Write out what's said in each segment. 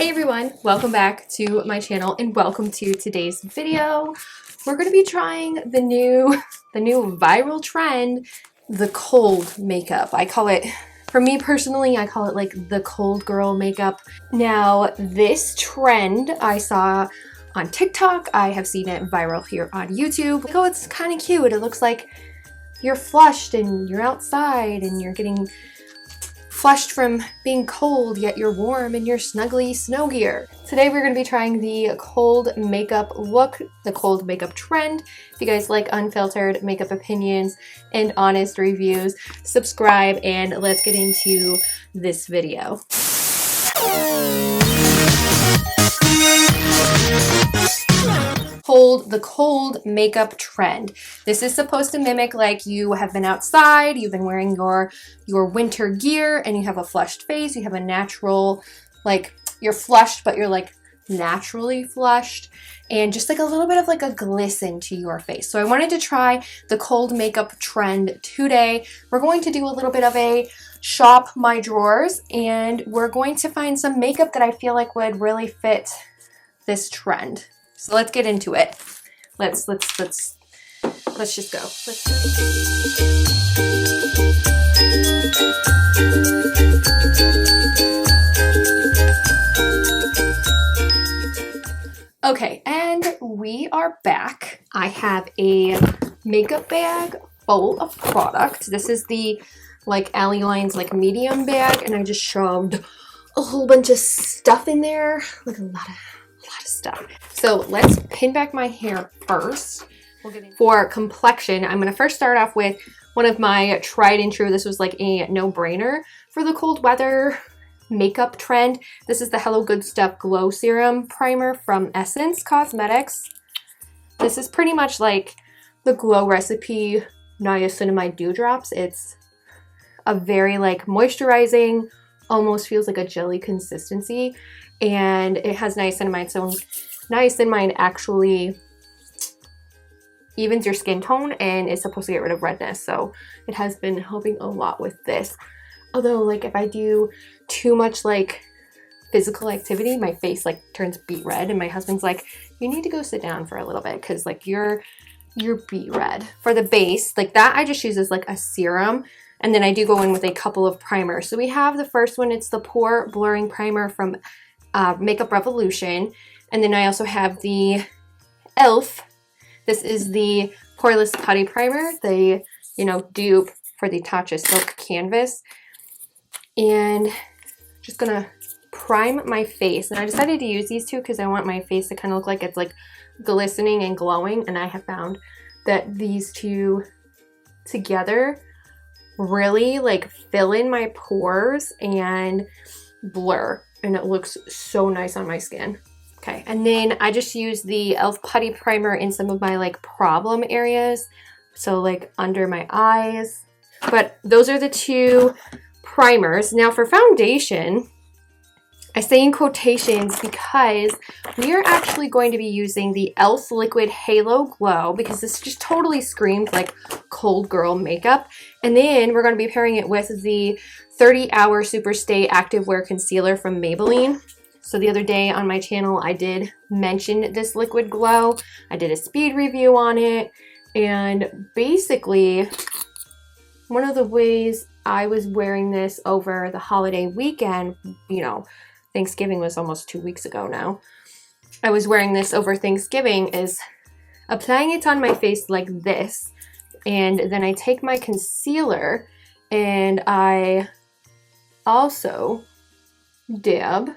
Hey everyone, welcome back to my channel and welcome to today's video. We're going to be trying the new viral trend, the cold makeup. I call it, for me personally, I call it like the cold girl makeup. Now this trend I saw on TikTok, I have seen it viral here on YouTube. Like, oh, it's kind of cute. It looks like you're flushed and you're outside and you're getting flushed from being cold, yet you're warm in your snuggly snow gear. Today we're going to be trying the cold makeup look, the cold makeup trend. If you guys like unfiltered makeup opinions and honest reviews, subscribe and let's get into this video. The cold makeup trend. This is supposed to mimic like you have been outside, you've been wearing your winter gear and you have a flushed face, you have a natural, like you're flushed but you're like naturally flushed and just like a little bit of like a glisten to your face. So I wanted to try the cold makeup trend today. We're going to do a little bit of a shop my drawers and we're going to find some makeup that I feel like would really fit this trend. So let's get into it. Let's just go. Okay, and we are back. I have a makeup bag full of product. This is the like Line's like medium bag, and I just shoved a whole bunch of stuff in there, like a lot of stuff. So let's pin back my hair first. For complexion, I'm going to first start off with one of my tried and true. This was like a no-brainer for the cold weather makeup trend. This is the Hello Good Stuff Glow Serum Primer from Essence Cosmetics. This is pretty much like the Glow Recipe Niacinamide Dewdrops. It's a very like moisturizing, almost feels like a jelly consistency, and it has niacinamide. So niacinamide actually evens your skin tone and is supposed to get rid of redness. So it has been helping a lot with this. Although like if I do too much like physical activity, my face like turns beet red and my husband's like, you need to go sit down for a little bit because like you're beet red. For the base, like that I just use as like a serum. And then I do go in with a couple of primers. So we have the first one, it's the Pore Blurring Primer from Makeup Revolution. And then I also have the e.l.f. This is the Poreless Putty Primer, the, dupe for the Tatcha Silk Canvas. And just gonna prime my face. And I decided to use these two because I want my face to kind of look like it's like glistening and glowing. And I have found that these two together really like fill in my pores and blur. And it looks so nice on my skin. Okay, and then I just use the e.l.f. Putty Primer in some of my like problem areas. So like under my eyes. But those are the two primers. Now for foundation, I say in quotations because we are actually going to be using the e.l.f. Liquid Halo Glow because this just totally screams like cold girl makeup. And then we're going to be pairing it with the 30-Hour Superstay Activewear Concealer from Maybelline. So the other day on my channel, I did mention this liquid glow. I did a speed review on it. And basically, one of the ways I was wearing this over the holiday weekend, Thanksgiving was almost 2 weeks ago now. I was wearing this over Thanksgiving is applying it on my face like this. And then I take my concealer and I also dab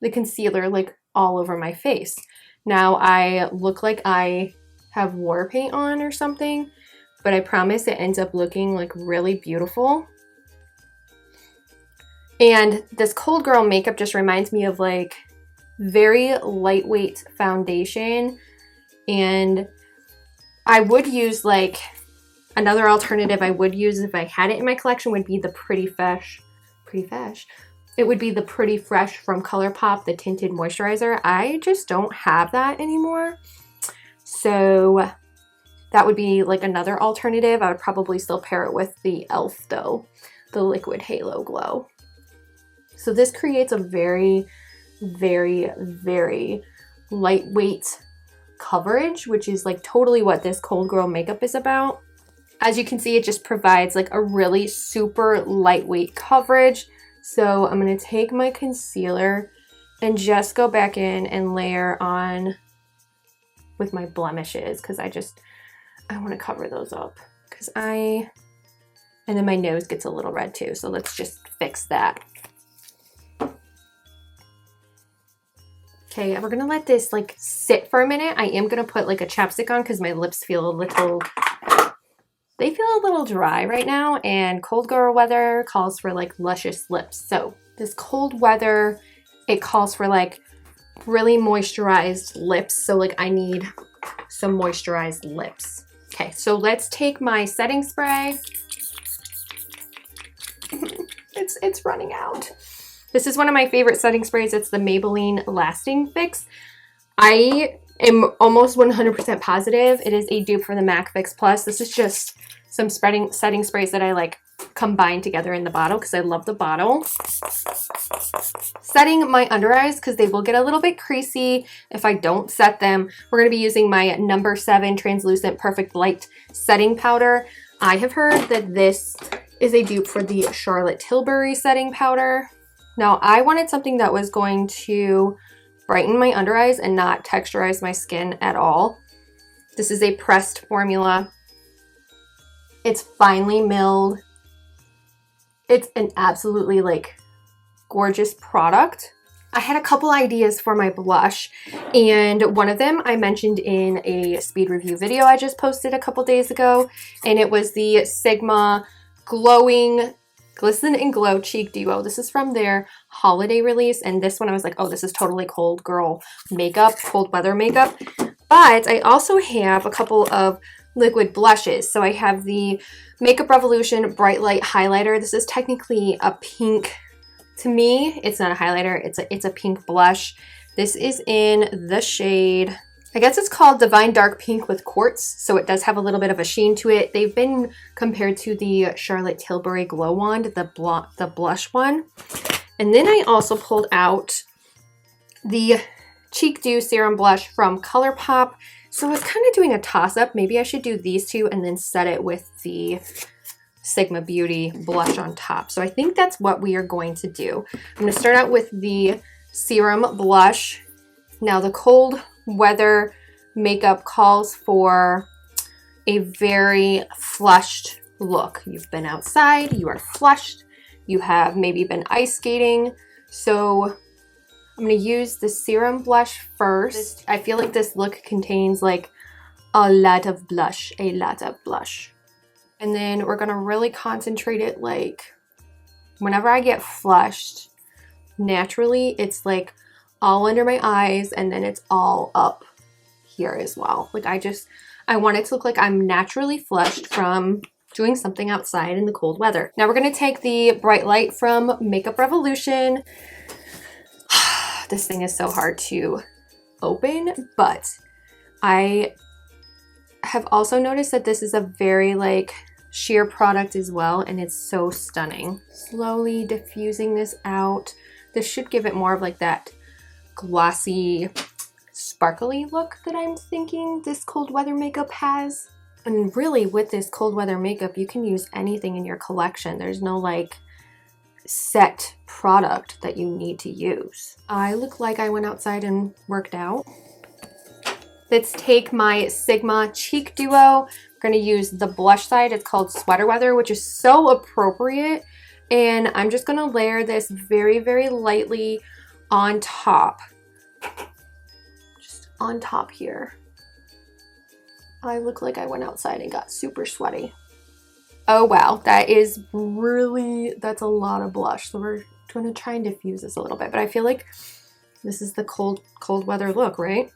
the concealer like all over my face. Now I look like I have war paint on or something, but I promise it ends up looking like really beautiful. And this cold girl makeup just reminds me of like very lightweight foundation. And I would use like another alternative I would use if I had it in my collection would be the Pretty Fresh. It would be the Pretty Fresh from Colourpop, the tinted moisturizer. I just don't have that anymore. So that would be like another alternative. I would probably still pair it with the e.l.f. though, the Liquid Halo Glow. So this creates a very, very, very lightweight coverage, which is like totally what this Cold Girl makeup is about. As you can see, it just provides like a really super lightweight coverage. So I'm going to take my concealer and just go back in and layer on with my blemishes, because I want to cover those up, and then my nose gets a little red too, so let's just fix that. Okay, we're gonna let this like sit for a minute. I am gonna put like a chapstick on because my lips feel a little dry right now, and cold girl weather calls for like luscious lips. So this cold weather, it calls for like really moisturized lips. So like I need some moisturized lips. Okay, so let's take my setting spray. It's running out. This is one of my favorite setting sprays. It's the Maybelline Lasting Fix. I am almost 100% positive it is a dupe for the MAC Fix Plus. This is just some setting sprays that I like combined together in the bottle because I love the bottle. Setting my under eyes because they will get a little bit creasy if I don't set them. We're going to be using my number 7 Translucent Perfect Light Setting Powder. I have heard that this is a dupe for the Charlotte Tilbury setting powder. Now, I wanted something that was going to brighten my under eyes and not texturize my skin at all. This is a pressed formula. It's finely milled. It's an absolutely like gorgeous product. I had a couple ideas for my blush, and one of them I mentioned in a speed review video I just posted a couple days ago, and it was the Sigma Glowing Glisten and Glow Cheek Duo. This is from their holiday release, and this one I was like, oh, this is totally cold girl makeup, cold weather makeup. But I also have a couple of liquid blushes. So I have the Makeup Revolution Bright Light Highlighter. This is technically a pink. To me, it's not a highlighter, it's a pink blush. This is in the shade, I guess it's called Divine Dark Pink with Quartz, so it does have a little bit of a sheen to it. They've been compared to the Charlotte Tilbury Glow Wand, the blush one. And then I also pulled out the Cheek Dew Serum Blush from Colourpop. So I was kind of doing a toss-up. Maybe I should do these two and then set it with the Sigma Beauty blush on top. So I think that's what we are going to do. I'm going to start out with the Serum Blush. Now the cold weather makeup calls for a very flushed look. You've been outside, you are flushed, you have maybe been ice skating. So I'm going to use the Serum Blush first. I feel like this look contains like a lot of blush. And then we're going to really concentrate it, like whenever I get flushed, naturally it's like all under my eyes, and then it's all up here as well. Like I want it to look like I'm naturally flushed from doing something outside in the cold weather. Now we're going to take the Bright Light from Makeup Revolution. This thing is so hard to open, but I have also noticed that this is a very like sheer product as well, and it's so stunning. Slowly diffusing this out. This should give it more of like that glossy, sparkly look that I'm thinking this cold weather makeup has. And really with this cold weather makeup, you can use anything in your collection. There's no like set product that you need to use. I look like I went outside and worked out. Let's take my Sigma Cheek Duo. I'm going to use the blush side. It's called Sweater Weather, which is so appropriate. And I'm just going to layer this very, very lightly on top. Just on top here. I look like I went outside and got super sweaty. Oh wow, that's a lot of blush. So we're going to try and diffuse this a little bit, but I feel like this is the cold weather look, right?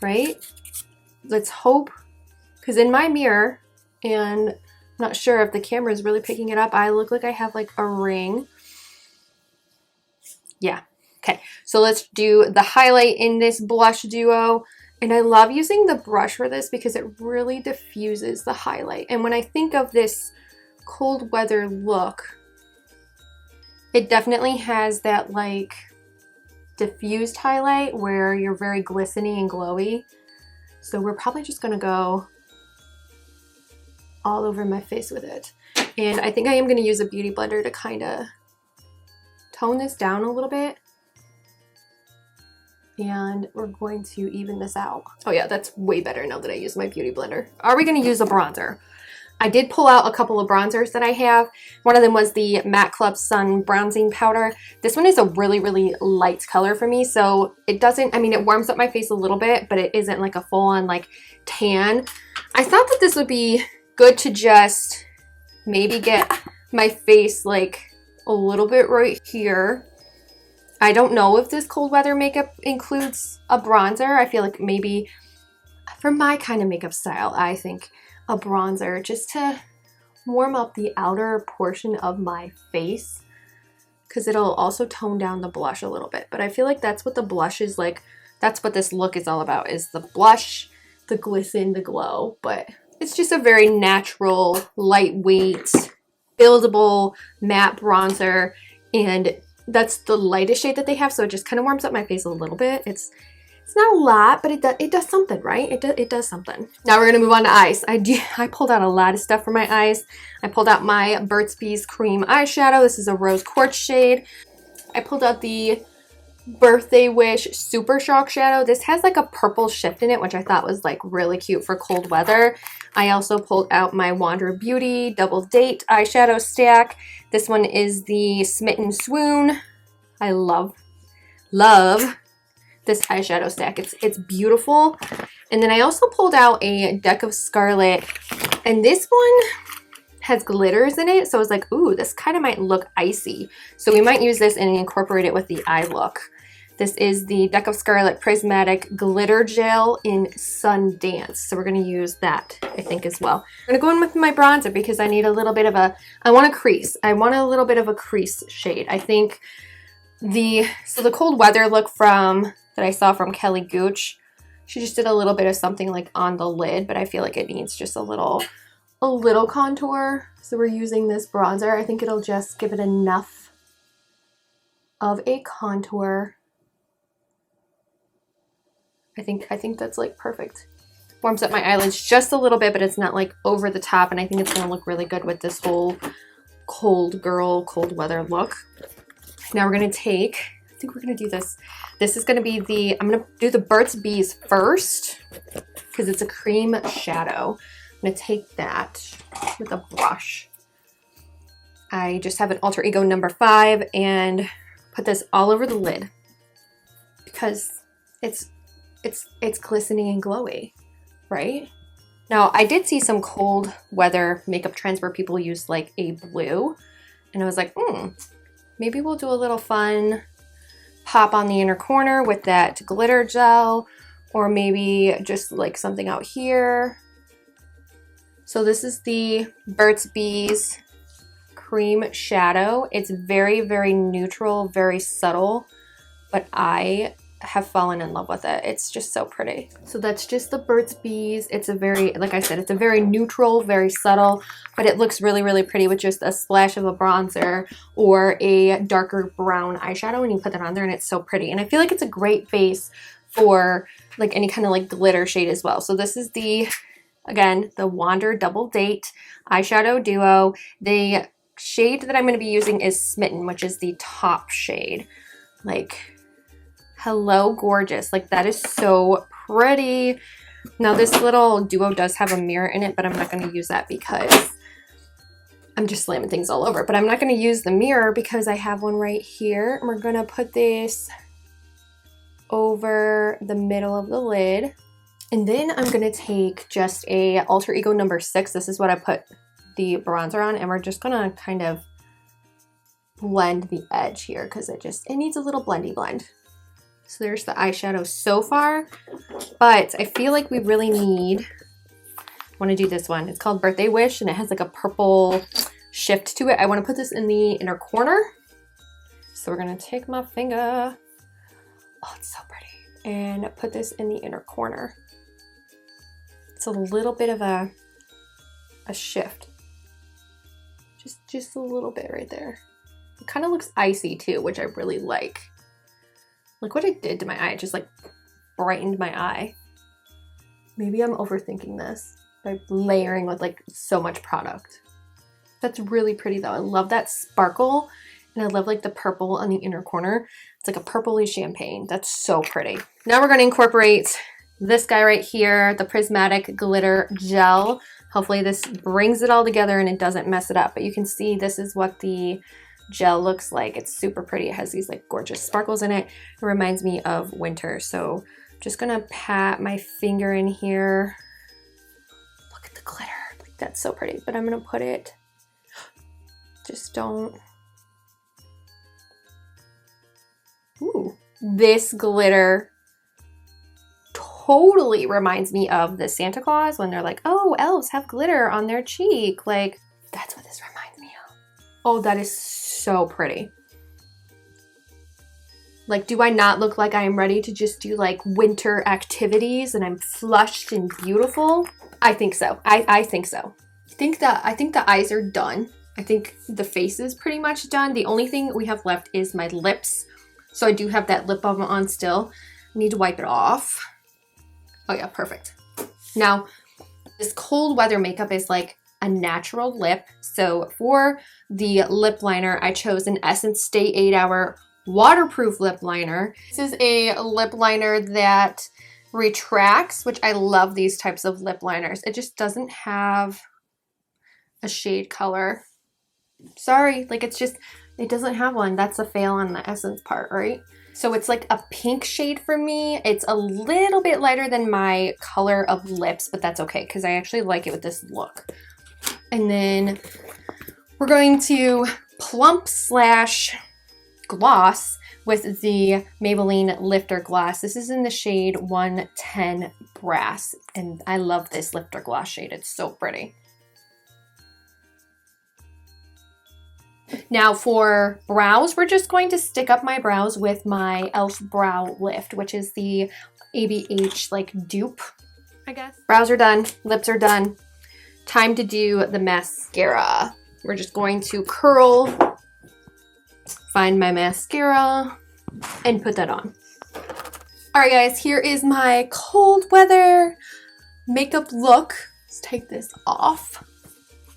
Right? Let's hope, because in my mirror, and I'm not sure if the camera is really picking it up, I look like I have like a ring. Yeah. Okay, so let's do the highlight in this blush duo. And I love using the brush for this because it really diffuses the highlight. And when I think of this cold weather look, It definitely has that like diffused highlight where you're very glistening and glowy. So we're probably just gonna go all over my face with it. And I think I am gonna use a beauty blender to kind of tone this down a little bit. And we're going to even this out. Oh yeah, that's way better now that I use my beauty blender. Are we gonna use a bronzer? I did pull out a couple of bronzers that I have. One of them was the Matte Club Sun Bronzing Powder. This one is a really, really light color for me, so it doesn't, I mean, it warms up my face a little bit, but it isn't like a full-on like tan. I thought that this would be good to just maybe get my face like a little bit right here. I don't know if this cold weather makeup includes a bronzer. I feel like maybe for my kind of makeup style, I think a bronzer just to warm up the outer portion of my face, because it'll also tone down the blush a little bit. But I feel like that's what the blush is like. That's what this look is all about, is the blush, the glisten, the glow. But it's just a very natural, lightweight, buildable matte bronzer, and that's the lightest shade that they have, so it just kind of warms up my face a little bit. It's not a lot, but it does something, right? It does something. Now we're gonna move on to eyes. I pulled out a lot of stuff for my eyes. I pulled out my Burt's Bees Cream Eyeshadow. This is a Rose Quartz shade. I pulled out the Birthday Wish Super Shock Shadow. This has like a purple shift in it, which I thought was like really cute for cold weather. I also pulled out my Wander Beauty Double Date Eyeshadow Stack. This one is the Smitten Swoon. I love this eyeshadow stack. It's beautiful. And then I also pulled out a deck of Scarlet, and this one has glitters in it, so I was like, ooh, this kind of might look icy, so we might use this and incorporate it with the eye look. This is the Deck of Scarlet Prismatic Glitter Gel in Sundance, so we're going to use that, I think, as well. I'm going to go in with my bronzer because I need a little bit of a, I want a crease. I want a little bit of a crease shade. I think the cold weather look that I saw from Kelly Gooch, she just did a little bit of something like on the lid, but I feel like it needs just a little contour. So we're using this bronzer. I think it'll just give it enough of a contour. I think that's like perfect. Warms up my eyelids just a little bit, but it's not like over the top, and I think it's gonna look really good with this whole cold girl, cold weather look. Now we're gonna take, I think we're gonna do this. This is gonna be the, I'm gonna do the Burt's Bees first because it's a cream shadow. I'm gonna take that with a brush. I just have an Alter Ego number 5 and put this all over the lid because it's glistening and glowy, right? Now I did see some cold weather makeup trends where people use like a blue, and I was like, maybe we'll do a little fun pop on the inner corner with that glitter gel, or maybe just like something out here. So this is the Burt's Bees Cream Shadow. It's very, very neutral, very subtle, but I have fallen in love with it. It's just so pretty. So that's just the Burt's Bees. It's a very, like I said, it's a very neutral, very subtle, but it looks really, really pretty with just a splash of a bronzer or a darker brown eyeshadow, and you put that on there and it's so pretty. And I feel like it's a great base for like any kind of like glitter shade as well. So this is the, again, the Wander Double Date Eyeshadow Duo. The shade that I'm going to be using is Smitten, which is the top shade. Like, hello, gorgeous. Like, that is so pretty. Now, this little duo does have a mirror in it, but I'm not going to use that because I'm just slamming things all over. But I'm not going to use the mirror because I have one right here. And we're going to put this over the middle of the lid. And then I'm going to take just a Alter Ego number 6. This is what I put the bronzer on. And we're just going to kind of blend the edge here because it needs a little blendy blend. So there's the eyeshadow so far, but I feel like we really need, I want to do this one. It's called Birthday Wish, and it has like a purple shift to it. I want to put this in the inner corner. So we're going to take my finger, oh, it's so pretty, and put this in the inner corner. It's a little bit of a shift. Just a little bit right there. It kind of looks icy too, which I really like. Look what it did to my eye. It just like brightened my eye. Maybe I'm overthinking this by layering with like so much product. That's really pretty though. I love that sparkle, and I love like the purple on the inner corner. It's like a purpley champagne. That's so pretty. Now we're going to incorporate this guy right here, the Prismatic Glitter Gel. Hopefully this brings it all together and it doesn't mess it up. But you can see this is what the gel looks like. It's super pretty. It has these like gorgeous sparkles in it. It reminds me of winter. So just going to pat my finger in here. Look at the glitter. Like, that's so pretty. But I'm going to put it, just don't. Ooh, this glitter totally reminds me of the Santa Claus when they're like, oh, elves have glitter on their cheek. Like, that's what this reminds me of. Oh, that is so pretty. Like, do I not look like I am ready to just do like winter activities and I'm flushed and beautiful? I think so. I think so. I think the eyes are done. I think the face is pretty much done. The only thing we have left is my lips. So I do have that lip balm on still. I need to wipe it off. Oh yeah, perfect. Now, this cold weather makeup is like a natural lip. So for the lip liner, I chose an Essence Stay 8-Hour waterproof lip liner. This is a lip liner that retracts, which I love these types of lip liners. It just doesn't have a shade color. Sorry, like it's just, it doesn't have one. That's a fail on the Essence part, right? So it's like a pink shade for me. It's a little bit lighter than my color of lips, but that's okay because I actually like it with this look. And then we're going to plump slash gloss with the Maybelline Lifter Gloss. This is in the shade 110 Brass, and I love this Lifter Gloss shade. It's so pretty. Now for brows, we're just going to stick up my brows with my e.l.f. BrowLiftt, which is the ABH like dupe, I guess. Brows are done, lips are done. Time to do the mascara. We're just going to curl, find my mascara, and put that on. All right, guys, here is my cold weather makeup look. Let's take this off.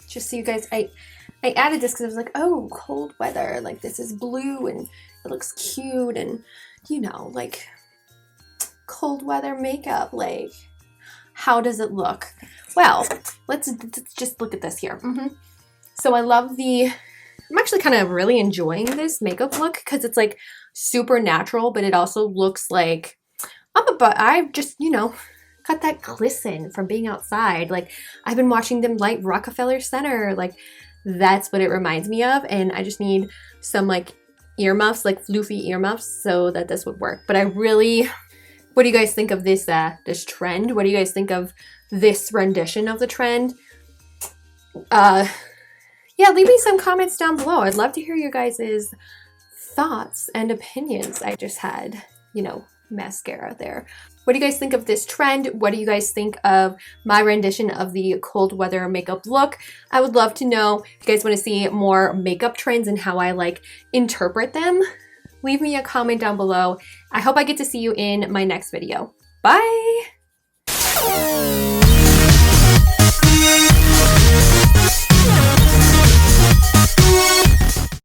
Just so you guys, I added this because I was like, oh, cold weather. Like, this is blue and it looks cute and, you know, like, cold weather makeup. Like, how does it look? Well, let's just look at this here. So I love I'm actually kind of really enjoying this makeup look because it's like super natural, but it also looks like, I've just, you know, got that glisten from being outside. Like, I've been watching them light Rockefeller Center. Like, that's what it reminds me of. And I just need some like earmuffs, like floofy earmuffs, so that this would work. But I really, what do you guys think of this this trend? What do you guys think of this rendition of the trend? Yeah, leave me some comments down below. I'd love to hear your guys' thoughts and opinions. I just had, you know, mascara there. What do you guys think of this trend? What do you guys think of my rendition of the cold weather makeup look? I would love to know if you guys want to see more makeup trends and how I like interpret them. Leave me a comment down below. I hope I get to see you in my next video. Bye!